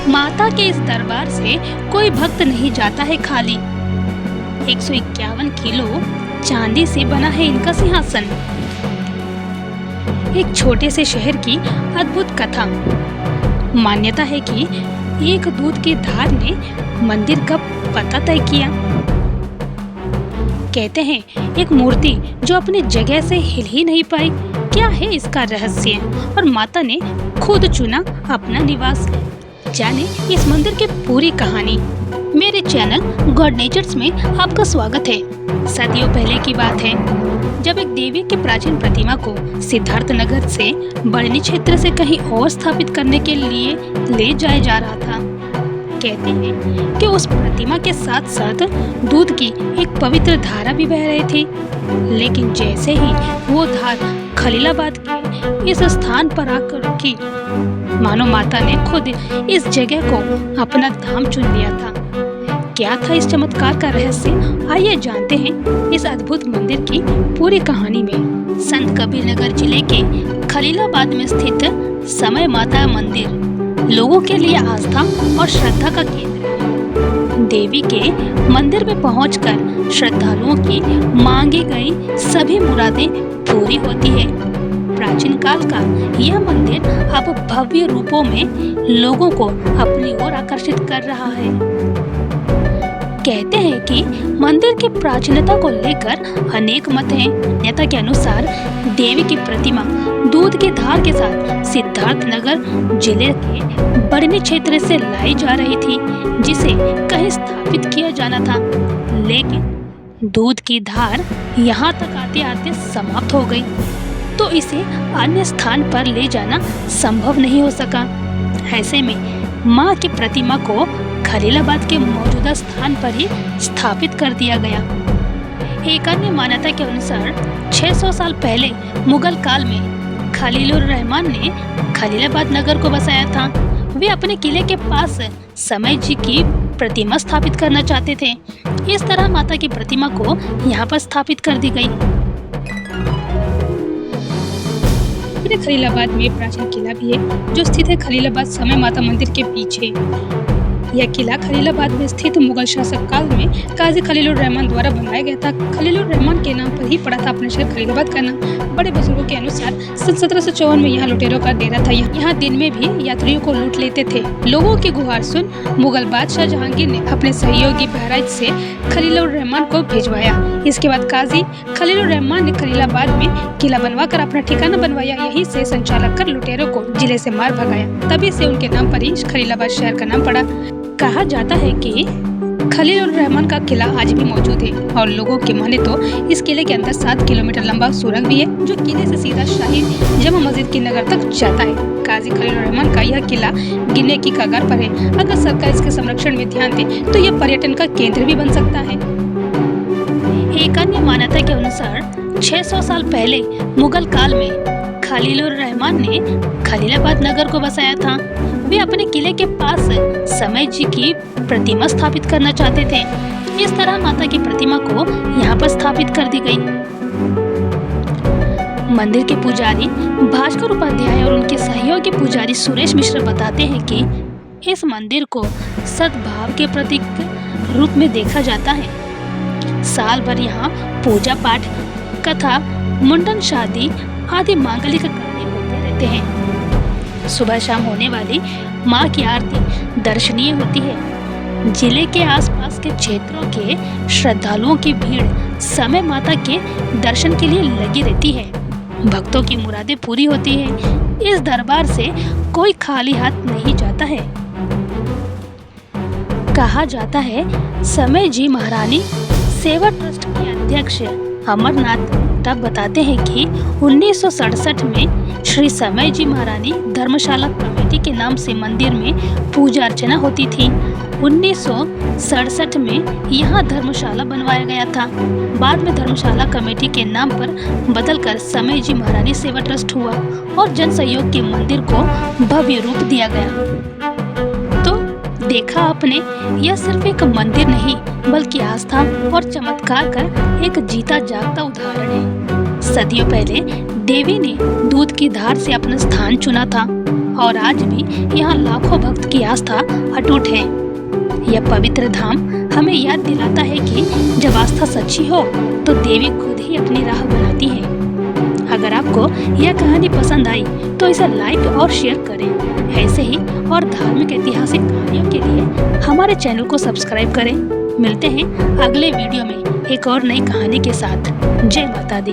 माता के इस दरबार से कोई भक्त नहीं जाता है खाली। 151 किलो चांदी से बना है इनका सिंहासन। एक छोटे से शहर की अद्भुत कथा। मान्यता है कि एक दूध की धार ने मंदिर का पता तय किया। कहते हैं एक मूर्ति जो अपनी जगह से हिल ही नहीं पाई। क्या है इसका रहस्य? और माता ने खुद चुना अपना निवास। जाने इस मंदिर की पूरी कहानी। मेरे चैनल गॉड नेचर्स में आपका स्वागत है। सदियों पहले की बात है, जब एक देवी की प्राचीन प्रतिमा को सिद्धार्थ नगर से बढ़नी क्षेत्र से कहीं और स्थापित करने के लिए ले जाया जा रहा था। कहते हैं कि उस प्रतिमा के साथ साथ दूध की एक पवित्र धारा भी बह रही थी। लेकिन जैसे ही वो धार खलीलाबाद के इस स्थान पर आकर रुकी, मानो माता ने खुद इस जगह को अपना धाम चुन लिया था। क्या था इस चमत्कार का रहस्य? आइए जानते हैं इस अद्भुत मंदिर की पूरी कहानी में। संत कबीर नगर जिले के खलीलाबाद में स्थित समय माता मंदिर लोगों के लिए आस्था और श्रद्धा का केंद्र है। देवी के मंदिर में पहुंचकर श्रद्धालुओं की मांगी गई सभी मुरादें पूरी होती है। प्राचीन काल का यह मंदिर अब भव्य रूपों में लोगों को अपनी ओर आकर्षित कर रहा है। कहते हैं कि मंदिर की प्राचीनता को लेकर अनेक मत हैं। मान्यता के अनुसार देवी की प्रतिमा दूध की धार के साथ सिद्धार्थ नगर जिले के बढ़नी क्षेत्र से लाई जा रही थी, जिसे कहीं स्थापित किया जाना था। लेकिन दूध की धार यहाँ तक आते आते समाप्त हो गई, तो इसे अन्य स्थान पर ले जाना संभव नहीं हो सका। ऐसे में माँ की प्रतिमा को खलीलाबाद के मौजूदा स्थान पर ही स्थापित कर दिया गया। एक अन्य मान्यता के अनुसार 600 साल पहले मुगल काल में खलीलुर रहमान ने खलीलाबाद नगर को बसाया था। वे अपने किले के पास समय जी की प्रतिमा स्थापित करना चाहते थे। इस तरह माता की प्रतिमा को यहाँ पर स्थापित कर दी गई। खलीलाबाद में प्राचीन किला भी है जो स्थित है खलीलाबाद समय माता मंदिर के पीछे। यह किला खलीलाबाद में स्थित मुगल शासक काल में काजी खलीलुर रहमान द्वारा बनाया गया था। खलीलुर रहमान के नाम पर ही पड़ा था अपना शहर खलीलाबाद का नाम। बड़े बुजुर्गों के अनुसार सन 1754 में यहाँ लुटेरों का डेरा था। यहाँ दिन में भी यात्रियों को लूट लेते थे। लोगों की गुहार सुन मुगल बादशाह जहांगीर ने अपने सहयोगी बहराइच से खलीलुर रहमान को भिजवाया। इसके बाद काजी खलीलुर रहमान ने खलीलाबाद में किला बनवा कर अपना ठिकाना बनवाया। यहीं से संचालक कर लुटेरों को जिले से मार भगाया। तभी से उनके नाम पर ही खलीलाबाद शहर का नाम पड़ा। कहा जाता है कि खलीलुर रहमान का किला आज भी मौजूद है और लोगों के माने तो इस किले के अंदर 7 किलोमीटर लंबा सुरंग भी है जो किले से सीधा शाही जमा मस्जिद के नगर तक जाता है। काजी खलीलुर रहमान का यह किला गिरने की कगार पर है। अगर सरकार इसके संरक्षण में ध्यान दे तो यह पर्यटन का केंद्र भी बन सकता है। एक अन्य मान्यता के अनुसार 600 साल पहले मुगल काल में खलीलुर रहमान ने खलीलाबाद नगर को बसाया था। वे अपने किले के पास समय जी की प्रतिमा स्थापित करना चाहते थे। इस तरह माता की प्रतिमा को यहाँ पर स्थापित कर दी गई। मंदिर के पुजारी भास्कर उपाध्याय और उनके सहयोगी पुजारी सुरेश मिश्र बताते हैं कि इस मंदिर को सद्भाव के प्रतीक रूप में देखा जाता है। साल भर यहाँ पूजा पाठ, कथा, मुंडन, शादी आदि मांगलिक कार्य होते रहते हैं। सुबह शाम होने वाली माँ की आरती दर्शनीय होती है। जिले के आसपास के क्षेत्रों के श्रद्धालुओं की भीड़ समय माता के दर्शन के लिए लगी रहती है। भक्तों की मुरादें पूरी होती है। इस दरबार से कोई खाली हाथ नहीं जाता है। कहा जाता है समय जी महारानी सेवा ट्रस्ट के अध्यक्ष अमरनाथ तब बताते हैं कि 1967 में श्री समय जी महारानी धर्मशाला कमेटी के नाम से मंदिर में पूजा अर्चना होती थी। 1967 में यहाँ धर्मशाला बनवाया गया था। बाद में धर्मशाला कमेटी के नाम पर बदलकर समय जी महारानी सेवा ट्रस्ट हुआ और जन सहयोग के मंदिर को भव्य रूप दिया गया। तो देखा आपने, यह सिर्फ एक मंदिर नहीं बल्कि आस्था और चमत्कार का एक जीता जागता उदाहरण है। सदियों पहले देवी ने दूध की धार से अपना स्थान चुना था और आज भी यहाँ लाखों भक्त की आस्था अटूट है। यह पवित्र धाम हमें याद दिलाता है कि जब आस्था सच्ची हो तो देवी खुद ही अपनी राह बनाती है। अगर आपको यह कहानी पसंद आई तो इसे लाइक और शेयर करें। ऐसे ही और धार्मिक ऐतिहासिक कहानियों के लिए हमारे चैनल को सब्सक्राइब करें। मिलते हैं अगले वीडियो में एक और नई कहानी के साथ। जय माता दी।